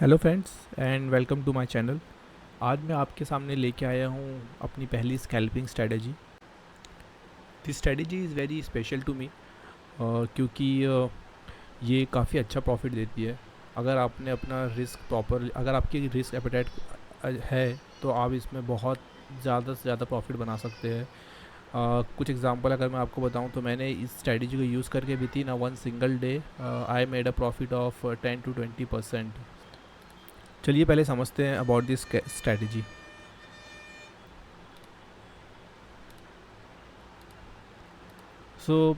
Hello friends and welcome to my channel. आज मैं आपके सामने लेके आया हूँ अपनी पहली scalping strategy. This strategy is very special to me क्योंकि ये काफ़ी अच्छा प्रॉफिट देती है। अगर आपने अपना रिस्क प्रॉपर, अगर आपकी रिस्क एपेटाइट है तो आप इसमें बहुत ज़्यादा से ज़्यादा प्रॉफिट बना सकते हैं। कुछ एग्जांपल अगर मैं आपको बताऊं तो मैंने इस स्ट्रेटजी को यूज़ करके with in one single day I made a profit of 10 to 20%। चलिए पहले समझते हैं अबाउट दिस स्ट्रेटजी। सो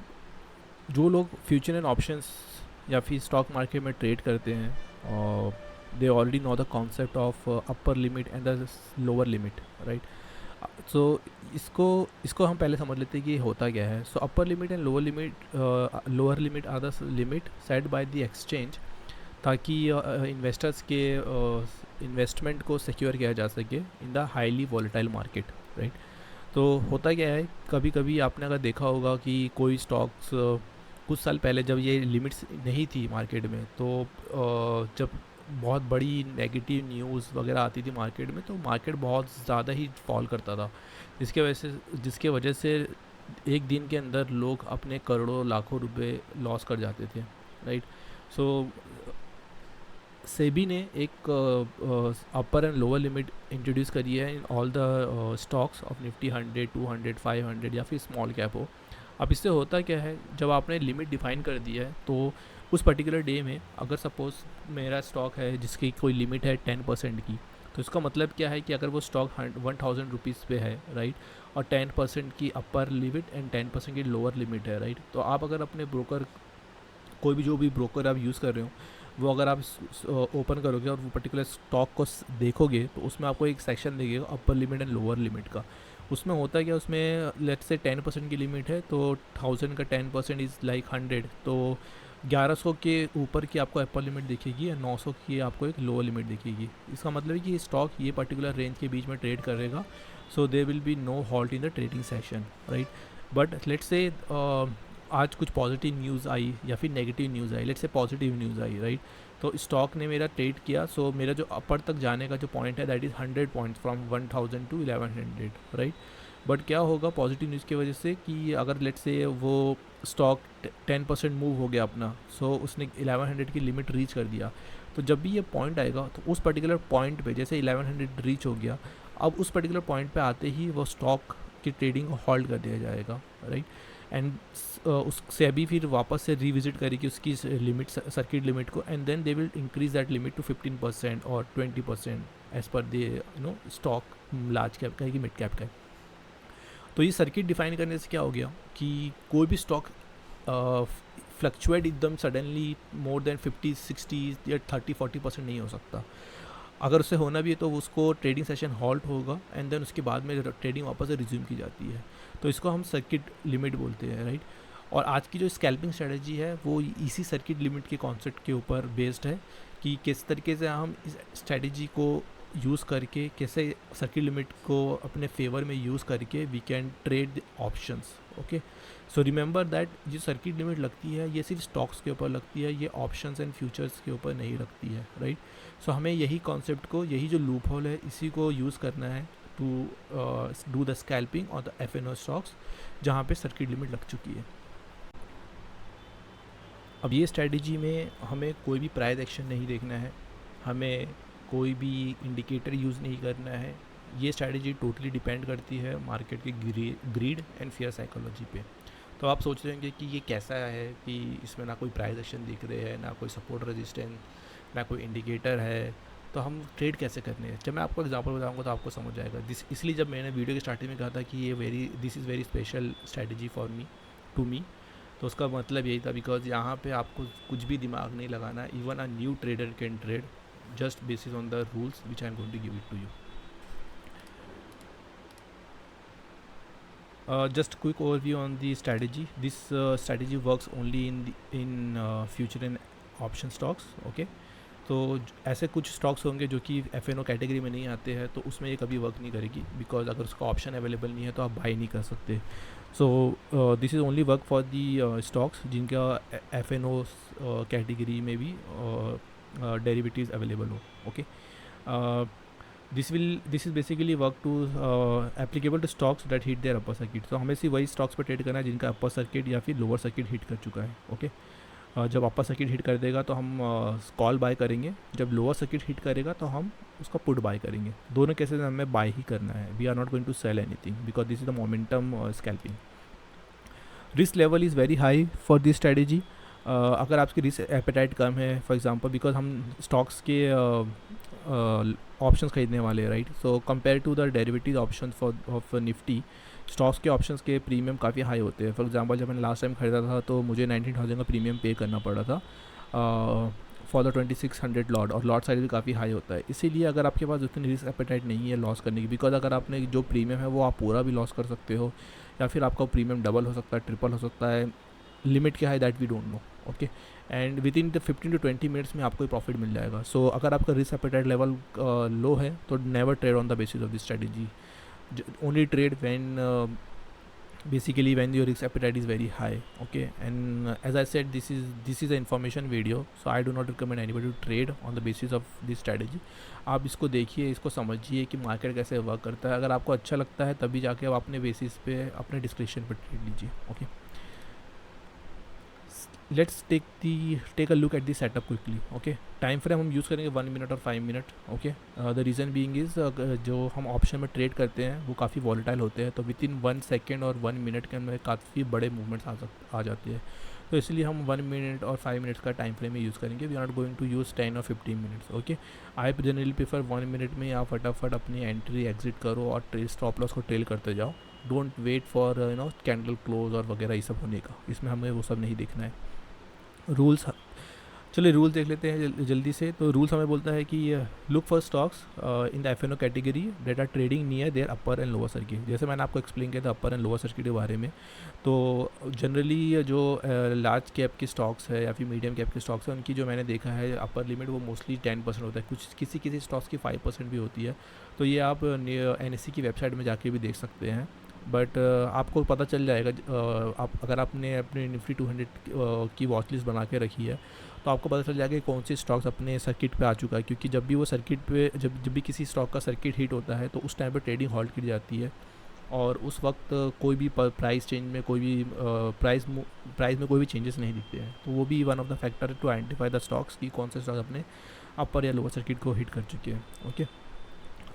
जो लोग फ्यूचर एंड ऑप्शंस या फिर स्टॉक मार्केट में ट्रेड करते हैं और they already know the concept of upper limit and the lower limit, right. So इसको इसको हम पहले समझ लेते हैं कि ये होता क्या है। So upper limit and lower limit are the limit set by the exchange, ताकि इन्वेस्टर्स के इन्वेस्टमेंट को सिक्योर किया जा सके in the highly volatile market, right. तो होता क्या है, कभी कभी आपने अगर देखा होगा कि कोई स्टॉक्स कुछ साल पहले जब ये लिमिट्स नहीं थी मार्केट में, तो जब बहुत बड़ी नेगेटिव न्यूज़ वगैरह आती थी मार्केट में, तो मार्केट बहुत ज़्यादा ही फॉल करता था, जिसके वजह से एक दिन के अंदर लोग अपने करोड़ों लाखों रुपए लॉस कर जाते थे, राइट। सो सेबी ने एक अपर एंड लोअर लिमिट इंट्रोड्यूस करी है in all the stocks of Nifty 100, 200, 500 या फिर स्मॉल कैप हो। अब इससे होता क्या है, जब आपने लिमिट डिफाइन कर दी है तो उस पर्टिकुलर डे में अगर सपोज मेरा स्टॉक है जिसकी कोई लिमिट है 10% की, तो इसका मतलब क्या है कि अगर वो स्टॉक 1000 रुपीज़ पे है, राइट, और 10% की अपर लिमिट एंड 10% की लोअर लिमिट है, राइट। तो आप अगर अपने ब्रोकर, कोई भी जो भी ब्रोकर आप यूज़ कर रहे हो, वो अगर आप ओपन करोगे और वो पर्टिकुलर स्टॉक को देखोगे, तो उसमें आपको एक सेक्शन देगा अपर लिमिट एंड लोअर लिमिट का। उसमें होता है क्या, उसमें लेट्स से 10% की लिमिट है, तो 1000 का 10% इज़ लाइक 100, तो 1100 के ऊपर की आपको अपर लिमिट दिखेगी या 900 की आपको एक लोअर लिमिट दिखेगी। इसका मतलब है कि ये स्टॉक ये पर्टिकुलर रेंज के बीच में ट्रेड करेगा, so there will be no halt in the trading session, right. But let's say आज कुछ पॉजिटिव न्यूज़ आई या फिर नेगेटिव न्यूज़ आई, लेट्स से पॉजिटिव न्यूज़ आई, राइट। तो स्टॉक ने मेरा ट्रेड किया, सो मेरा जो अपर तक जाने का जो पॉइंट है that is 100 points from 1000 to 1100, right. But क्या होगा पॉजिटिव न्यूज़ की वजह से कि अगर लेट्स से वो स्टॉक 10% मूव हो गया अपना, सो उसने 1100 की लिमिट रीच कर दिया, तो जब भी ये पॉइंट आएगा तो उस पर्टिकुलर पॉइंट पे जैसे 1100 रीच हो गया, अब उस पर्टिकुलर पॉइंट पे आते ही वो स्टॉक की ट्रेडिंग को हॉल्ट कर दिया जाएगा, राइट। एंड उससे अभी फिर वापस से रिविजिट करेगी उसकी लिमिट, सर्किट लिमिट को, and then they will increase that limit to 15% और 20% एज पर दे स्टॉक लार्ज कैप का है कि मिड कैप का है। तो ये सर्किट डिफाइन करने से क्या हो गया कि कोई भी स्टॉक फ्लक्चुएट एकदम सडनली मोर देन 50-60 या 30-40% नहीं हो सकता। अगर उससे होना भी है तो उसको ट्रेडिंग सेशन हॉल्ट होगा एंड देन उसके बाद में ट्रेडिंग वापस से रिज्यूम की जाती है। तो इसको हम सर्किट लिमिट बोलते हैं, राइट। और आज की जो स्कैल्पिंग स्ट्रेटजी है वो इसी सर्किट लिमिट के कॉन्सेप्ट के ऊपर बेस्ड है कि किस तरीके से हम इस स्ट्रेटजी को यूज़ करके, कैसे सर्किट लिमिट को अपने फेवर में यूज़ करके we can trade options. Okay, so remember that जो सर्किट लिमिट लगती है ये सिर्फ स्टॉक्स के ऊपर लगती है, ये ऑप्शंस एंड फ्यूचर्स के ऊपर नहीं लगती है, राइट। सो हमें यही कॉन्सेप्ट को, यही जो लूप होल है, इसी को यूज़ करना है टू डू द स्कैल्पिंग और द FNO स्टॉक्स जहाँ पे सर्किट लिमिट लग चुकी है। अब ये स्ट्रेटजी में हमें कोई भी प्राइस एक्शन नहीं देखना है, हमें कोई भी इंडिकेटर यूज़ नहीं करना है। ये स्ट्रेटजी टोटली डिपेंड करती है मार्केट की ग्रीड एंड फियर साइकोलॉजी पे। तो आप सोच रहे होंगे कि ये कैसा है कि इसमें ना कोई प्राइस एक्शन दिख रहे हैं, ना कोई सपोर्ट रेजिस्टेंस, ना कोई इंडिकेटर है, तो हम ट्रेड कैसे करने हैं। जब मैं आपको एग्जांपल बताऊंगा तो आपको समझ आएगा। इसलिए जब मैंने वीडियो के स्टार्टिंग में कहा था कि ये this is very special strategy for me, to me, तो उसका मतलब यही था बिकॉज यहाँ पे आपको कुछ भी दिमाग नहीं लगाना, even a new trader can trade just basis on the rules which I am going to give it to you. Just quick overview on the strategy. This strategy works only in future and option stocks. Okay, तो ऐसे कुछ stocks होंगे जो कि FNO category में नहीं आते हैं, तो उसमें ये कभी वर्क नहीं करेगी बिकॉज अगर उसका ऑप्शन अवेलेबल नहीं है तो आप बाई नहीं कर सकते। So this is only work for the stocks जिनका FNO कैटेगरी में भी डेरिवेटिव्स अवेलेबल हो. Okay, this is basically work to applicable to stocks that hit their upper circuit. तो हमें सिर्फ वही स्टॉक्स पर ट्रेड करना है जिनका अपर सर्किट या फिर लोअर सर्किट हिट कर चुका है. ओके, जब अपर सर्किट हिट कर देगा तो हम कॉल बाय करेंगे, जब लोअर सर्किट हिट करेगा तो हम उसका पुट बाय करेंगे. दोनों केसेस में हमें बाय ही करना है. We are not going to sell anything because this is the momentum scalping. Risk level is very high for this strategy. अगर आपकी रिस्क एपेटाइट कम है, फॉर एग्जांपल बिकॉज हम स्टॉक्स के ऑप्शंस खरीदने वाले हैं, right. So compare to the derivative option for of Nifty, stocks के ऑप्शंस के प्रीमियम काफ़ी हाई होते हैं. फॉर एग्जांपल जब मैंने लास्ट टाइम खरीदा था तो मुझे 19,000 का प्रीमियम पे करना पड़ा था फॉर द 2600 लॉट, और लॉट साइज भी काफ़ी हाई होता है. इसीलिए अगर आपके पास उतनी रिस्क एपेटाइट नहीं है लॉस करने की, बिकॉज अगर आपने जो प्रीमियम है वो आप पूरा भी लॉस कर सकते हो, या फिर आपका प्रीमियम डबल हो सकता है, ट्रिपल हो सकता है. लिमिट क्या है that we don't know. Okay, and within the 15 to 20 minutes में आपको प्रॉफिट मिल जाएगा. सो अगर आपका रिस्क एपेटाइट लेवल लो है तो never trade on the basis of this strategy. Only trade when basically when your risk appetite is very high. Okay, and as I said, this is an information video, so I do not recommend anybody to trade on the basis of this strategy. आप इसको देखिए, इसको समझिए कि market कैसे work करता है. अगर आपको अच्छा लगता है तभी जाके आप अपने बेसिस पे अपने डिस्क्रिप्शन पर ट्रेड लीजिए. Okay, let's take a look at the setup quickly. Okay, time frame हम यूज़ करेंगे 1 मिनट और 5 minute. Okay, the reason being is जो हम ऑप्शन में ट्रेड करते हैं वो काफ़ी वॉलेटाइल होते हैं, तो विद इन 1 सेकेंड और 1 मिनट के अंदर काफ़ी बड़े मूवमेंट्स आ जाते हैं. तो इसलिए हम 1 मिनट और 5 मिनट्स का टाइम फ्रेम में यूज़ करेंगे. We are not going to use 10 और 15 minutes. Okay, I generally prefer 1 minute में आप फटाफट अपनी एंट्री एग्जिट करो और ट्रेल स्टॉप लॉस को ट्रेल करते जाओ. Don't wait for candle close और वगैरह ये सब होने का. इसमें हमें वो सब नहीं देखना है. रूल्स, चलिए रूल देख लेते हैं जल्दी से. तो रूल्स हमें बोलता है कि look for stocks in the F category that are trading near their upper and lower circuit. जैसे मैंने आपको एक्सप्लेन किया था अपर एंड लोअर सर्किट के बारे में. तो जनरली जो लार्ज कैप के स्टॉक्स है या फिर मीडियम कैप के स्टॉक्स है, उनकी जो मैंने देखा है अपर लिमिट वो मोस्टली 10% होता है. कुछ किसी स्टॉक्स की 5% भी होती है. तो ये आप NSE की वेबसाइट में जाके भी देख सकते हैं. बट आपको पता चल जाएगा आप अगर आपने अपने निफ्टी 200 की वॉच लिस्ट बना के रखी है तो आपको पता चल जाएगा कि कौन से स्टॉक्स अपने सर्किट पे आ चुका है. क्योंकि जब भी वो सर्किट पे जब भी किसी स्टॉक का सर्किट हिट होता है तो उस टाइम पे ट्रेडिंग हॉल्ट की जाती है, और उस वक्त कोई भी प्राइस चेंज में कोई भी प्राइस में कोई भी चेंजेस नहीं दिखते हैं. तो वो भी one of the factor to identify the stocks कि कौन से स्टॉक्स अपने अपर या लोअर सर्किट को हिट कर चुके हैं. ओके,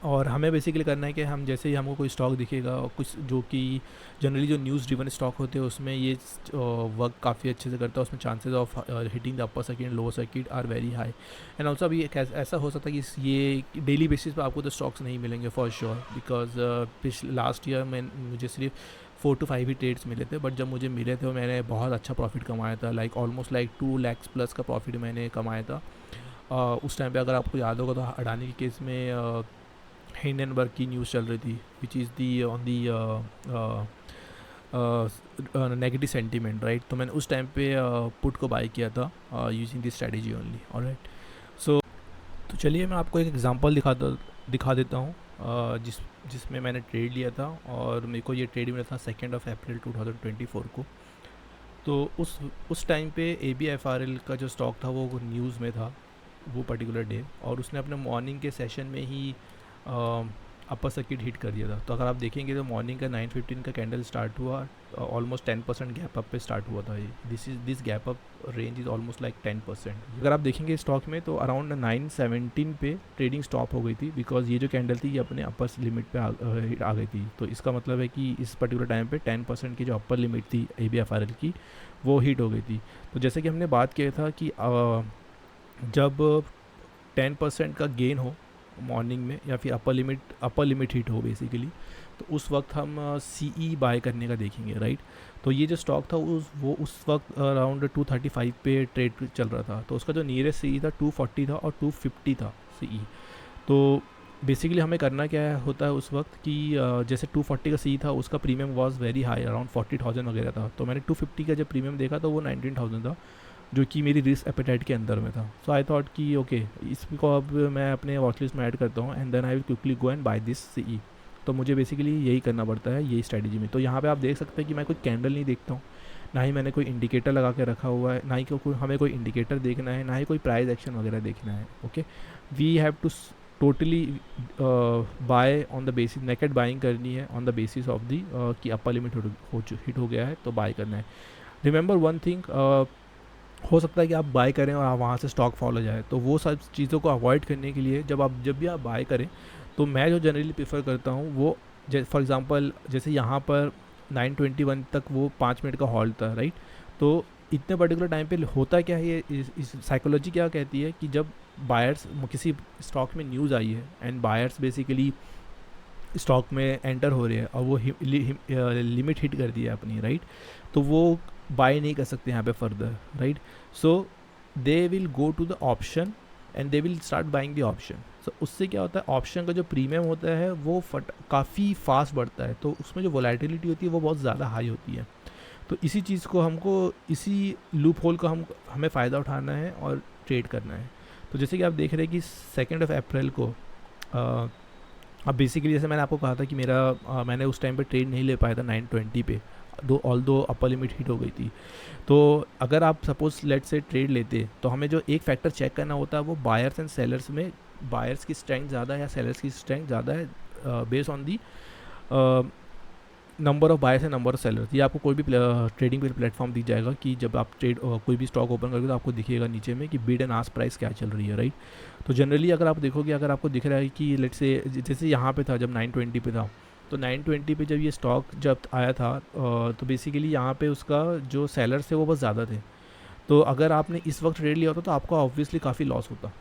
और हमें बेसिकली करना है कि हम जैसे ही हमको कोई स्टॉक दिखेगा कुछ जो कि जनरली जो न्यूज़ ड्रिवन स्टॉक होते हैं उसमें ये वर्क काफ़ी अच्छे से करता है. उसमें chances of hitting the upper circuit and lower circuit are very high. And also अभी ऐसा हो सकता है कि ये डेली बेसिस पर आपको तो स्टॉक्स नहीं मिलेंगे for sure, because last year में मुझे सिर्फ 4 to 5 ही ट्रेड्स मिले थे. बट जब मुझे मिले थे मैंने बहुत अच्छा प्रॉफिट कमाया था. ऑलमोस्ट 2 lakhs प्लस का प्रॉफिट मैंने कमाया था. उस टाइम पे अगर आपको याद होगा तो अडानी के केस में हिंडनबर्ग की न्यूज़ चल रही थी which is the on the negative sentiment, right. तो मैंने उस टाइम पे पुट को बाय किया था using this strategy only. Alright, so तो चलिए मैं आपको एक एग्जांपल दिखा देता हूँ जिसमें मैंने ट्रेड लिया था, और मेरे को ये ट्रेड मिला था 2 अप्रैल 2024 को. तो उस टाइम पे ABFRL का जो स्टॉक था वो न्यूज़ में था वो पर्टिकुलर डे, और उसने अपने मॉर्निंग के सेशन में ही अपर सर्किट हिट कर दिया था. तो अगर आप देखेंगे तो मॉर्निंग का 9:15 का कैंडल स्टार्ट हुआ, ऑलमोस्ट 10% गैप अप पे स्टार्ट हुआ था. This gap up range is almost 10%. अगर आप देखेंगे स्टॉक में तो अराउंड 9:17 पे ट्रेडिंग स्टॉप हो गई थी, बिकॉज ये जो कैंडल थी ये अपने अपर लिमिट पे आ गई थी. तो इसका मतलब है कि इस पर्टिकुलर टाइम पे 10% की जो अपर लिमिट थी ABFRL की वो हिट हो गई थी. तो जैसे कि हमने बात किया था कि जब 10% का गेन हो मॉर्निंग में या फिर अपर लिमिट हिट हो बेसिकली, तो उस वक्त हम CE बाय करने का देखेंगे, राइट. तो ये जो स्टॉक था वो उस वक्त अराउंड 235 पे ट्रेड चल रहा था. तो उसका जो नियरेस्ट CE था 240 था और 250 था CE. तो बेसिकली हमें करना क्या होता है उस वक्त कि जैसे 240 का CE था उसका premium was very high, around 40,000 वगैरह था. तो मैंने 250 का जब प्रीमियम देखा तो वो 19,000 था, जो कि मेरी रिस्क एपेटाइट के अंदर में था. सो आई थॉट कि ओके इसको अब मैं अपने वॉच लिस्ट में ऐड करता हूँ and then I will quickly go and buy this CE. तो मुझे बेसिकली यही करना पड़ता है यही स्ट्रेटजी में. तो यहाँ पे आप देख सकते हैं कि मैं कोई कैंडल नहीं देखता हूँ, ना ही मैंने कोई इंडिकेटर लगा के रखा हुआ है, ना ही कोई हमें कोई इंडिकेटर देखना है, ना ही कोई प्राइस एक्शन वगैरह देखना है. Okay, we have to totally buy on the basis, naked buying करनी है on the basis of the कि अपर लिमिट हिट हो गया है तो बाय करना है. रिमेंबर वन थिंग, हो सकता है कि आप बाय करें और वहाँ से स्टॉक फॉल हो जाए, तो वो सब चीज़ों को अवॉइड करने के लिए जब भी आप बाय करें, तो मैं जो जनरली प्रेफर करता हूँ वो, फॉर एग्जांपल जैसे यहाँ पर 921 तक वो 5 मिनट का हॉल्ट था, राइट. तो इतने पर्टिकुलर टाइम पे होता क्या है, ये इस साइकोलॉजी क्या कहती है कि जब बायर्स किसी स्टॉक में न्यूज़ आई है एंड बायर्स बेसिकली स्टॉक में एंटर हो रहे हैं और वो लिमिट हिट कर दी है अपनी, राइट, तो वो बाय नहीं कर सकते यहाँ पे further, right. So they will go to the option and they will start buying the option. So उससे क्या होता है, ऑप्शन का जो प्रीमियम होता है वो काफ़ी फास्ट बढ़ता है, तो उसमें जो वोलेटिलिटी होती है वो बहुत ज़्यादा हाई होती है. तो इसी चीज़ को इसी लूप होल का हमें फ़ायदा उठाना है और ट्रेड करना है. तो जैसे कि आप देख रहे हैं कि 2 अप्रैल को अब बेसिकली जैसे मैंने आपको कहा था कि मैंने उस टाइम पे ट्रेड नहीं ले पाया था 920 पे, ऑल दो अपर लिमिट हिट हो गई थी. तो अगर आप सपोज लेट से ट्रेड लेते, तो हमें जो एक फैक्टर चेक करना होता है वो बायर्स एंड सेलर्स में बायर्स की स्ट्रेंथ ज़्यादा है या सेलर्स की स्ट्रेंथ ज़्यादा है, based on the number of buyers and number of sellers. ये आपको कोई भी ट्रेडिंग प्लेटफॉर्म दिख जाएगा कि जब आप कोई भी स्टॉक ओपन करोगे तो आपको दिखेगा नीचे में कि बिड एंड आस्क प्राइस क्या चल रही है, राइट. तो जनरली अगर आप देखोगे, अगर आपको दिख रहा है कि लेट से जैसे यहाँ पे था जब 920 पे था, तो 920 पे जब ये स्टॉक जब आया था, तो बेसिकली यहाँ पे उसका जो सेलर्स थे वो बहुत ज़्यादा थे. तो अगर आपने इस वक्त ट्रेड लिया होता तो आपका ऑब्वियसली काफ़ी लॉस होता.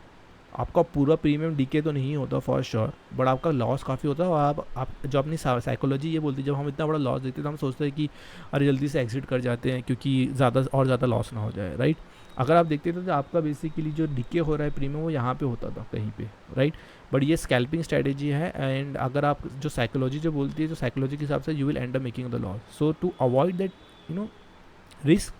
आपका पूरा प्रीमियम डीके तो नहीं होता फॉर श्योर, बट आपका लॉस काफ़ी होता है. और आप जो अपनी साइकोलॉजी ये बोलती है, जब हम इतना बड़ा लॉस देखते हैं तो हम सोचते हैं कि अरे जल्दी से एग्जिट कर जाते हैं क्योंकि ज़्यादा लॉस ना हो जाए, राइट. अगर आप देखते थे तो आपका बेसिकली जो डीके हो रहा है प्रीमियम वो यहाँ पे होता था कहीं पे, राइट. बट ये स्कैल्पिंग स्ट्रेटेजी है, एंड अगर आप जो साइकोलॉजी जो बोलती है, जो साइकोलॉजी के हिसाब से you will end up making the loss. So to avoid that risk,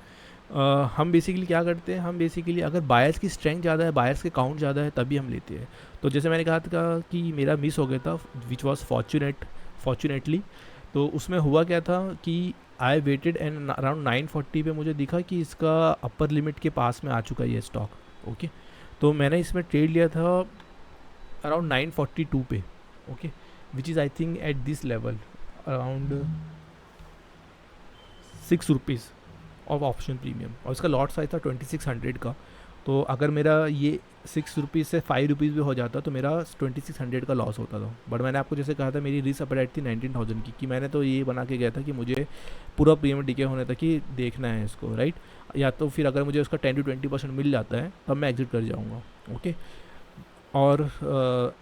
हम बेसिकली क्या करते हैं, हम बेसिकली अगर बायर्स की स्ट्रेंथ ज़्यादा है, बायर्स के काउंट ज़्यादा है, तभी हम लेते हैं. तो जैसे मैंने कहा था कि मेरा मिस हो गया था, विच वॉज फॉर्चुनेटली. तो उसमें हुआ क्या था कि आई वेटेड एंड अराउंड 940 पे मुझे दिखा कि इसका अपर लिमिट के पास में आ चुका है ये स्टॉक. ओके, तो मैंने इसमें ट्रेड लिया था अराउंड 942 पे. Okay, which is I think eight this level around 6 rupees of option premium, और इसका लॉट साइज था 2600 का. तो अगर मेरा ये 6 रुपीज़ से 5 रुपीज़ भी हो जाता तो मेरा 2600 का लॉस होता था. बट मैंने आपको जैसे कहा था मेरी रिस्क अपेटाइट थी 19,000 की, कि मैंने तो ये बना के गया था कि मुझे पूरा प्रीमियम डीके होने तक ही देखना है इसको, राइट. या तो फिर अगर मुझे उसका 10 to 20% मिल जाता है तब मैं एग्जिट कर जाऊँगा. ओके, और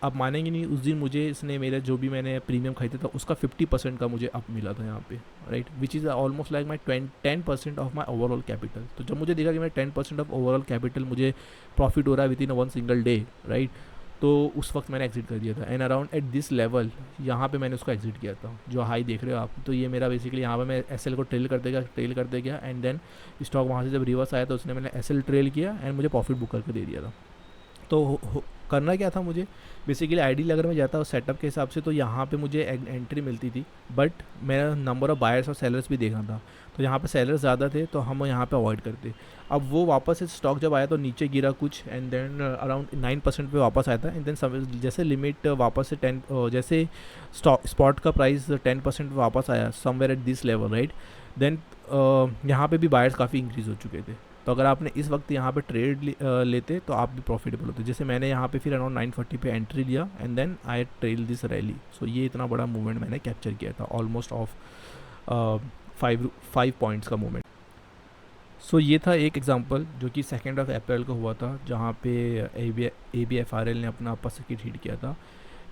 आप मानेंगे नहीं, उस दिन मुझे इसने मेरा जो भी मैंने प्रीमियम खरीदा था उसका 50% का मुझे अप मिला था यहाँ पे, right, which is almost like my 10% of my overall capital. तो जब मुझे देखा कि मेरा 10% ऑफ ओवरऑल कैपिटल मुझे प्रॉफिट हो रहा है with in 1 single day, right, तो उस वक्त मैंने एग्जिट कर दिया था. And around eight this level यहाँ पे मैंने उसको एग्जिट किया था, जो हाई देख रहे हो आप. तो ये मेरा बेसिकली यहाँ पे मैं एसएल को ट्रेल करते गया एंड देन स्टॉक वहाँ से जब रिवर्स आया तो उसने मैंने एसएल ट्रेल किया एंड मुझे प्रॉफिट बुक करके दे दिया था. तो करना क्या था मुझे, बेसिकली आइडियल अगर मैं जाता उस सेटअप के हिसाब से तो यहाँ पे मुझे एंट्री मिलती थी, बट मेरा नंबर ऑफ़ बायर्स और सेलर्स भी देखना था. तो यहाँ पे सेलर्स ज़्यादा थे तो हम यहाँ पे अवॉइड करते. अब वो वापस से स्टॉक जब आया तो नीचे गिरा कुछ एंड देन अराउंड 9% पे वापस आया था. एंड देन जैसे लिमिट वापस से 10 जैसे स्पॉट का प्राइस 10% पे वापस आया somewhere at this level, right, then यहाँ पे भी बायर्स काफ़ी इंक्रीज़ हो चुके थे. तो अगर आपने इस वक्त यहाँ पे ट्रेड लेते तो आप भी प्रॉफिटेबल होते. जैसे मैंने यहाँ पे फिर अराउंड 940 पे एंट्री लिया and then I trail this rally. So ये इतना बड़ा मूवमेंट मैंने कैप्चर किया था, ऑलमोस्ट ऑफ 5 पॉइंट्स का मूवमेंट. सो ये था एक एग्जांपल जो कि 2 अप्रैल को हुआ था, जहाँ पे ABFRL ने अपना अपर सर्किट हिट किया था.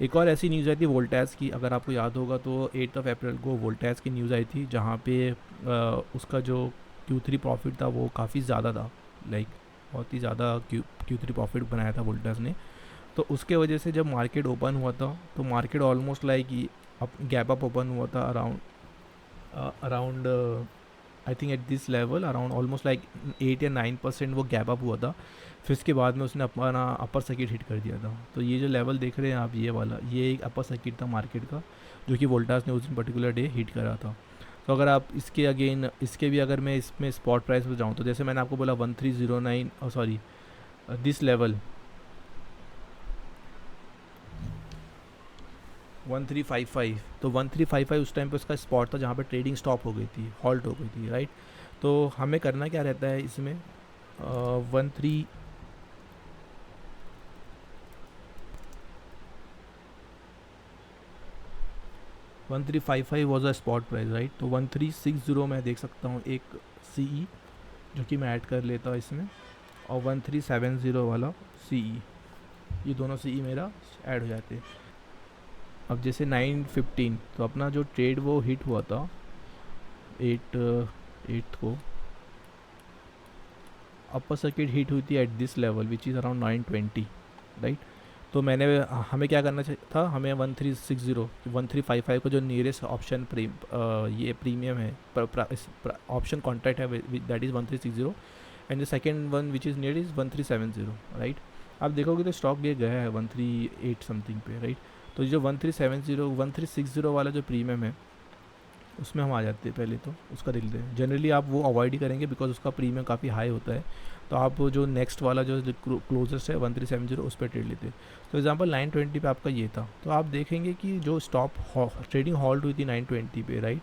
एक और ऐसी न्यूज़ आई थी वोल्टास की, अगर आपको याद होगा तो 8 अप्रैल को वोल्टास की न्यूज़ आई थी, जहाँ पे उसका जो Q3 प्रॉफिट था वो काफ़ी ज़्यादा था, लाइक बहुत ही ज़्यादा Q3 प्रॉफिट बनाया था वोल्टास ने. तो उसके वजह से जब मार्केट ओपन हुआ था तो market almost like gap up open हुआ था around I think eight this level around almost like 8 या 9% वो गैप अप हुआ था. फिर उसके बाद में उसने अपना अपर सर्किट हिट कर दिया था. तो ये जो लेवल देख रहे हैं आप, ये वाला, ये एक अपर सर्किट था मार्केट का जो कि वोल्टास ने उस दिन पर्टिकुलर डे हिट करा था. तो अगर आप इसके अगेन इसके भी अगर मैं इसमें स्पॉट प्राइस पर जाऊँ तो जैसे मैंने आपको बोला 1309 सॉरी दिस लेवल 1355, तो 1355 उस टाइम पे उसका स्पॉट था जहाँ पे ट्रेडिंग स्टॉप हो गई थी, हॉल्ट हो गई थी, राइट। तो हमें करना क्या रहता है इसमें 1355 was a spot price, right. तो 1360 मैं देख सकता हूँ एक CE जो कि मैं ऐड कर लेता हूँ इसमें, और 1370 वाला CE, ये दोनों CE मेरा ऐड हो जाते हैं। अब जैसे 915, तो अपना जो ट्रेड वो हिट हुआ था 8 को, अपर सर्किट हिट हुई थी eight this level which is around 920, right. तो हमें क्या करना चाहिए था, हमें 1360 1355 का जो नियरेस्ट ऑप्शन ये प्रीमियम है ऑप्शन कॉन्ट्रैक्ट है that is 1360, and the second one which is near is 1370, right. आप देखोगे तो स्टॉक ये गया है 138 समथिंग पे, राइट। तो जो 1370 1360 वाला जो प्रीमियम है उसमें हम आ जाते हैं, पहले तो उसका देख लेते हैं। जनरली आप वो अवॉइड ही करेंगे बिकॉज उसका प्रीमियम काफ़ी हाई होता है, तो आप जो नेक्स्ट वाला जो क्लोजेस्ट है 1370 उस पर ट्रेड लेते हैं। तो एग्जांपल 920 पे आपका ये था, तो आप देखेंगे कि जो स्टॉप ट्रेडिंग हॉल्ट हुई थी 920 पे, राइट।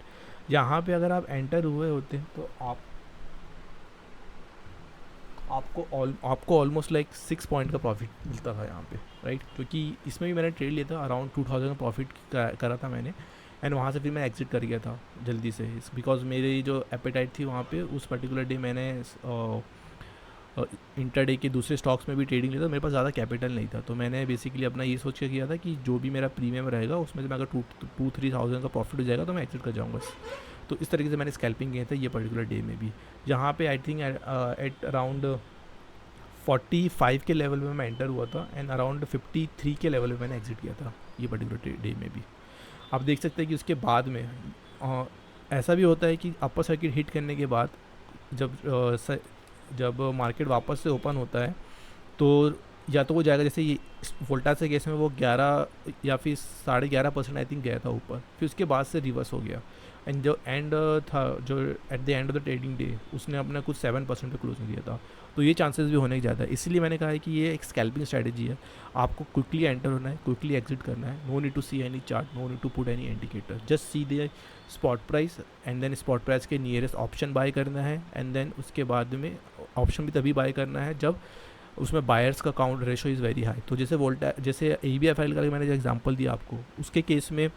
यहाँ पे अगर आप एंटर हुए होते तो आपको ऑलमोस्ट लाइक 6 पॉइंट का प्रॉफिट मिलता था यहाँ पे, राइट। क्योंकि इसमें भी मैंने ट्रेड लिया था, अराउंड 2000 का प्रॉफिट करा था मैंने, एंड वहाँ से फिर मैं एग्जिट कर गया था जल्दी से, बिकॉज मेरी जो एपेटाइट थी वहाँ पे उस पर्टिकुलर डे मैंने इंटरडे के दूसरे स्टॉक्स में भी ट्रेडिंग लिया था, मेरे पास ज़्यादा कैपिटल नहीं था। तो मैंने बेसिकली अपना ये सोच के किया था कि जो भी मेरा प्रीमियम रहेगा उसमें से मैं अगर 2-3 का प्रॉफिट हो जाएगा तो मैं एग्जिट कर जाऊँगा। तो इस तरीके से मैंने स्कैल्पिंग किया था ये पर्टिकुलर डे में भी, जहाँ पे आई थिंक एट अराउंड 45 के लेवल में मैं एंटर हुआ था, एंड अराउंड 53 के लेवल में मैंने एग्जिट किया था ये पर्टिकुलर डे में भी। आप देख सकते हैं कि उसके बाद में ऐसा भी होता है कि अपर सर्किट हिट करने के बाद जब मार्केट वापस से ओपन होता है तो या तो वो जाएगा, जैसे ये वोल्टास के केस में वो 11 या फिर 11.5% आई थिंक गया था ऊपर, फिर उसके बाद से रिवर्स हो गया, एंड जो एंड था जो at the end of the trading day उसने अपना कुछ 7% पे क्लोजिंग दिया था। तो ये चांसेस भी होने के ज़्यादा है, इसीलिए मैंने कहा है कि ये एक स्कैल्पिंग स्ट्रैटेजी है। आपको क्विकली एंटर होना है, क्विकली एग्जिट करना है, no need to see any chart, no need to put any indicator, just see the spot price, and then spot price के नियरेस्ट ऑप्शन बाय करना है, एंड देन उसके बाद में ऑप्शन भी तभी बाय करना है जब उसमें बायर्स का count ratio is very high. तो जैसे ABFL का मैंने जो एग्जांपल दिया आपको, उसके केस में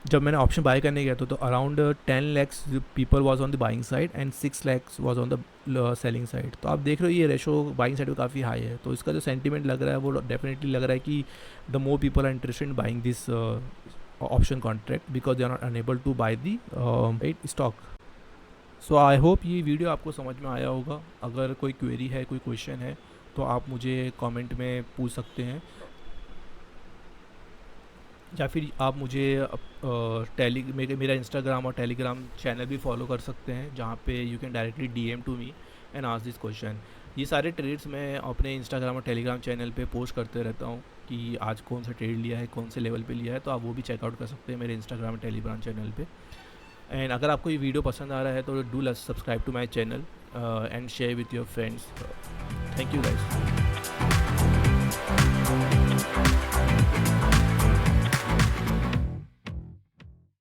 जब मैंने ऑप्शन बाय करने गया तो around 10 lakhs people was on the buying side and 6 lakhs was on the selling side. तो आप देख रहे हो ये रेशो बाइंग साइड पे काफ़ी हाई है, तो इसका जो सेंटीमेंट लग रहा है वो डेफिनेटली लग रहा है कि the more people are interested in buying this option contract because they are not unable to buy the stock. So I hope ये वीडियो आपको समझ में आया होगा। अगर कोई क्वेरी है, कोई क्वेश्चन है तो आप मुझे कमेंट में पूछ सकते हैं, या फिर आप मुझे मेरा इंस्टाग्राम और टेलीग्राम चैनल भी फॉलो कर सकते हैं, जहाँ पे you can directly DM to me and ask this question. ये सारे ट्रेड्स मैं अपने इंस्टाग्राम और टेलीग्राम चैनल पे पोस्ट करते रहता हूँ कि आज कौन सा ट्रेड लिया है, कौन से लेवल पे लिया है, तो आप वो भी चेकआउट कर सकते हैं मेरे इंस्टाग्राम और टेलीग्राम चैनल पे। एंड अगर आपको ये वीडियो पसंद आ रहा है तो do subscribe to my channel and share with your friends. Thank you guys.